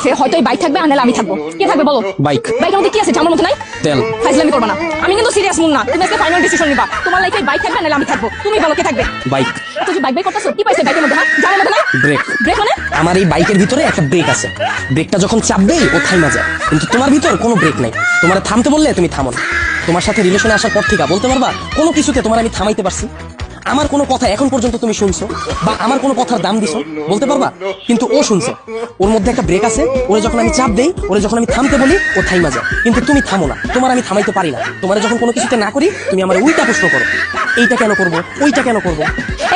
আছে হয়তো এই বাইক থাকবে আর নাহলে আমি থাকবো। কে থাকবে বলো? বাইক। বাইকের মধ্যে কি আছে জামার মতো নাই? তেল। ফাইজলামি করবে না, আমি কিন্তু সিরিয়াস মুন না। তুমি আজকে ফাইনাল ডিসিশন নিবা, তোমার লাইফে বাইক থাকবে নাহলে আমি থাকবো। তুমি বলো কে থাকবে? বাইক। এত যে বাইক বাইক করতেছো, কি পাইছে বাইকের মধ্যে? হ্যাঁ জামার মধ্যে নাই? ব্রেক। ব্রেক মানে? আমার এই বাইকের ভিতরে একটা ব্রেক আছে, ব্রেকটা যখন চাপবে ও থাইমা যায়, কিন্তু তোমার ভিতর কোনো ব্রেক নাই। তোমার থামতে বললে তুমি থামো না। তোমার সাথে রিলেশনে আসার পর থেকে বলতে পারবা কোনো কিছুতে তোমার আমি থামাইতে পারছি? আমার কোনো কথা এখন পর্যন্ত তুমি শুনছো বা আমার কোনো কথার দাম দিছো বলতে পারবা? কিন্তু ও শুনছে, ওর মধ্যে একটা ব্রেক আছে। ওরে যখন আমি চাপ দেই, ওরে যখন আমি থামতে বলি, ও থাইমা যায়, কিন্তু তুমি থামো না। তোমার আমি থামাইতে পারি না। তোমার যখন কোনো কিছুতে না করি, তুমি আমার উল্টা প্রশ্ন করো, এইটা কেন করবো, ওইটা কেন করবো।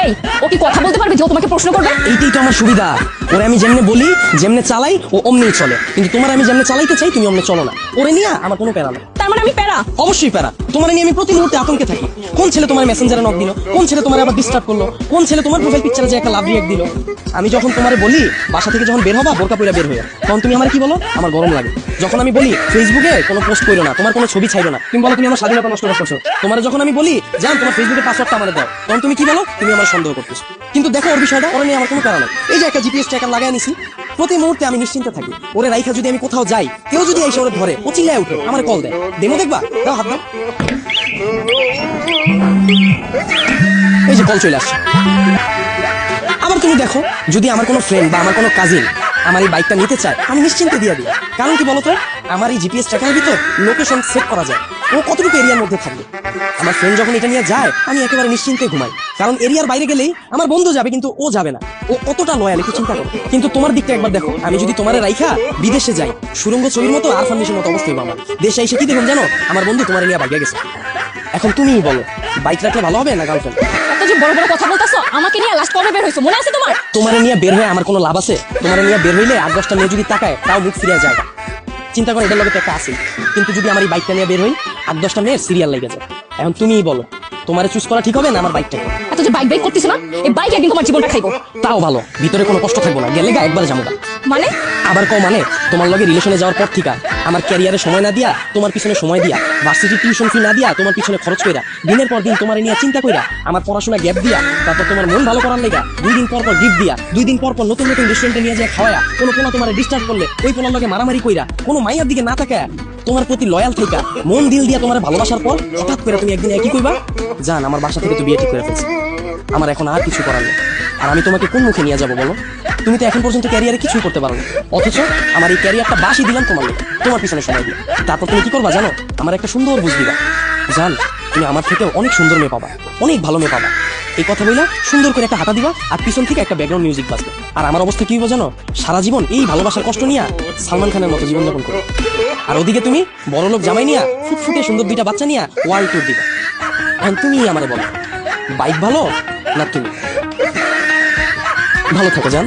এই ও কি কথা বলতে পারবে যে ও তোমাকে প্রশ্ন করবে? এইটাই তো আমার সুবিধা। ওরে আমি যেমনে বলি, যেমনে চালাই, ও অমনি চলে। কিন্তু তোমার আমি যেমনে চালাইতে চাই, তুমি অমনে চলো না। ওরে নিয়ে আমার কোনো প্যারা না। তার মানে আমি প্যারা? অবশ্যই প্যারা। তোমার নিয়ে আমি প্রতি মুহূর্তে আতঙ্কে থাকি। কোন ছেলে তোমার মেসেঞ্জারে নক দিল, কোন ছেলে তোমার আবার ডিস্টার্ব করলো, কোন ছেলে তোমার প্রোফাইল পিকচারে যে একটা লাভ রিয়েক্ট দিল। আমি যখন তোমারে বলি বাসা থেকে যখন বের হবা বোরকা পইরা বের হইয়া, তখন তুমি আমার কি বলো? আমার গরম লাগে। যখন আমি বলি ফেসবুকে কোনো পোস্ট করো না, তোমার কোনো ছবি ছাইরো না, তুমি বলো তুমি আমার স্বাধীনতা নষ্ট করছো। তোমার যখন আমি বলি জান তোমার ফেসবুকের পাসওয়ার্ডটা আমারে দাও, তখন তুমি কি বলো? তুমি আমার সন্দেহ করতেছো। কিন্তু দেখো ওর বিষয়টা, ওরা নিয়ে আমার কোনো প্যারা নাই। এই যে একটা জিপিএস ট্র্যাকার লাগাই নিছি, প্রতি মুহূর্তে আমি নিশ্চিন্তে থাকি। ওরে রাইখা যদি আমি কোথাও যাই, কেউ যদি এসে ওরে ধরে, ও চিল্লায় উঠে আমার কল দেয়, ডেমো দেখবা, দাও হাত দাও। এই যে কল চলে আসছে। আবার তুমি দেখো, যদি আমার কোনো ফ্রেন্ড বা আমার কোনো কাজিন আমার এই বাইকটা নিতে চায়, আমি নিশ্চিন্তে দিয়ে দিই। কারণ কি বলতো, আমার এই জিপিএস ট্র্যাকারের ভিতর লোকেশন সেট করা যায়, ও কতটুকু এরিয়ার মধ্যে থাকবে। আমার ফ্রেন্ড যখন এটা নিয়ে যায়, আমি একেবারে নিশ্চিন্তে ঘুমাই। কারণ এরিয়ার বাইরে গেলেই আমার বন্ধু যাবে, কিন্তু ও যাবে না। ও কতটা লয়াল একটু চিন্তা করো। কিন্তু তোমার দিকটা একবার দেখো, আমি যদি তোমার রাইখা বিদেশে যাই, সুরঙ্গ ছবির মতো আর ফান্ডিশের মতো অবস্থা হবে আমার। দেশে এসে কি দেখুন জানো, আমার বন্ধু তোমার নিয়ে বাইকে গেছে। এখন তুমিই বলো, বাইক রাখলে ভালো হবে না গার্লফ্রেন্ড? এত যে বড় বড় কথা বলতাছো, আমাকে নিয়ে লাস্ট কবে বের হইছো মনে আছে তোমার? তোমার নিয়ে বের হয়ে আমার কোনো লাভ আছে? তোমার নিয়ে বের হইলে 8-10টা মেয়ে যদি তাকায়, তাও মুখ ফিরিয়ে যায়। চিন্তা করো, এটার লগে তো একটা আছে। কিন্তু যদি আমার এই বাইকটা নিয়ে বের হই, 8-10টা মেয়ের সিরিয়াল লেগে যায়। এখন তুমিই বলো, তোমার চুজ করা ঠিক হবে না আমার বাইকটাকে? এত যে বাইক বাইক করতেছ না, এই বাইক একদিন তোমার জীবনটা খাইবো। তাও ভালো, ভিতরে কোনো কষ্ট থাকবো না, গেলে গা একবারে যাবো না। মানে? আবার কও মানে, তোমার লগে রিলেশনে যাওয়ার পর থেকে আমার ক্যারিয়ারে সময় না দিয়া, তোমার পিছনে সময় দিয়া, ভার্সিটি টিউশন ফি না দিয়া, তোমার পিছনে খরচ কইরা, দিনের পর দিন তোমার নিয়ে চিন্তা কইরা, আমার পড়াশোনা গ্যাপ দিয়া, তারপর তোমার মন ভালো করার লেগা 2 দিন পর পর গিফট দিয়া, 2 দিন পর পর নতুন নতুন রেস্টুরেন্টে নিয়ে যায় খাওয়ায়া, কোনো পোলা তোমার ডিস্টার্ব করলে ওই পোলার লগে মারামারি কইরা, কোনো মাইয়ার দিকে না তাকায়, তোমার প্রতি লয়াল থাইকা, মন দিল দিয়া তোমার ভালোবাসার পর হঠাৎ করে তুমি একদিন একই কইবা, জান আমার বাসা থেকে তো বিয়ে ঠিক করে ফেলছি, আমার এখন আর কিছু করার নেই। আর আমি তোমাকে কোন মুখে নিয়ে যাবো বলো? তুমি তো এখন পর্যন্ত ক্যারিয়ারে কিছুই করতে পারো না, অথচ আমার এই ক্যারিয়ারটা বাসি দিলাম তোমার লোক, তোমার পিছনে সময় দিয়ে। তারপর তুমি কি করবা জানো? আমার একটা সুন্দর বুঝ দিবা, জান তুমি আমার থেকে অনেক সুন্দর মেয়ে পাবা, অনেক ভালো মেয়ে পাবা। এই কথা বইলা সুন্দর করে একটা হাঁটা দিবা, আর পিছন থেকে একটা ব্যাকগ্রাউন্ড মিউজিক বাজবে। আর আমার অবস্থা কি হইব জানো? সারা জীবন এই ভালোবাসার কষ্ট নিয়ে সালমান খানের মতো জীবনযাপন করো। আর ওদিকে তুমি বড়লোক জামাই নিয়া, ফুটফুটে সুন্দর 2টা বাচ্চা নিয়া ওয়ার্ল্ড ট্যুর দিবা। এখন তুমি আমারে বলো, বাইক ভালো না তুমি? ভালো থাকো জান।